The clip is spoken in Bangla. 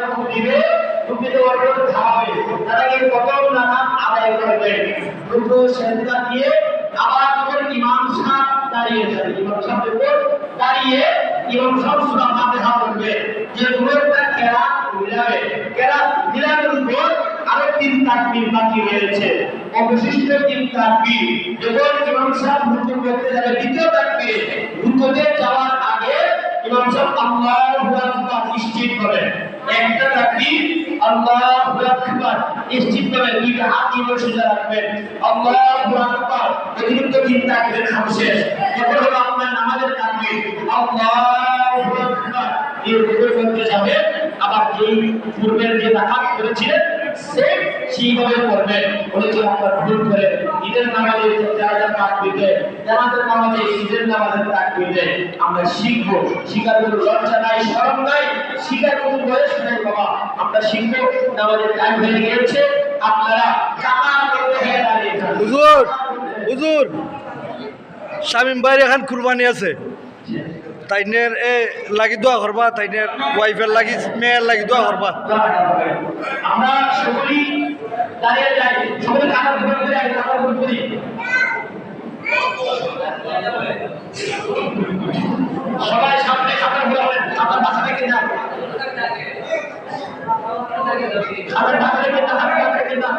যখন দিবে রুকু দেওয়ার পর খাওয়াবে তারা কিন্তু প্রথম নামাজ আদায় করবে রুকু সেজদা দিয়ে আবার যখন ইমাম সাহেব দাঁড়িয়ে যাবে ইমাম সাহেবের উপর দাঁড়িয়ে ইমাম সাহেব সূরা ফাতিহা পড়বে যে দুটোটা কেরাত মিলাবে কেরাত মিলানোর উপর আরো 3 তাকবীর বাকি রয়েছে অবশিষ্ট 3 তাকবীর যখন ইমাম সাহেব রুকু করতে যাবে দ্বিতীয় তাকবীর রুকুতে যাওয়ার আগে ইমাম সাহেব আল্লাহু আকবার নিশ্চিত করেন একটা তাকবীর আল্লাহু আকবার নিশ্চিত করে দুইটা হাত দিয়ে সোজা রাখবেন আল্লাহু আকবার অতিরিক্ত 3 তাকবীর খাম শেষ এরপর হলো আপনার নামাজের তাকবীর আল্লাহু আকবার এই রুকু করতে যাবে আবার এই পূর্বের যে রাকাত করেছিলেন সেম সেইভাবে করবেন বলেছি আপনার ভুল করে ঈদের নামাজে যারা তাকবীর দেয় জানাজার নামাজে ঈদের নামাজের তাকবীর দেয় আমরা শিখবো শিখার কোনো লজ্জা নাই শরম নাই শিখার কোনো বয়স নাই বাবা আমরা শিখবো নামাজের টাইম হয়ে গিয়েছে আপনারা কামাল করতে হয়ে দাঁড়িয়ে যান হুজুর হুজুর শামিম ভাইয়ের এখন কুরবানি আছে তাইনের এ লাগি দোয়া করবা তাইনের ওয়াইফের লাগি মেয়ের লাগি দোয়া করবা আমরা সকলেই দাঁড়িয়ে যাই সকলে কাতার ধরে যাই কাতার করি সবাই সামনে কাতার ধরে হবে কাতার পাশে থেকে যান কাতার পাশে থেকে যান কাতার পাশে থেকে যান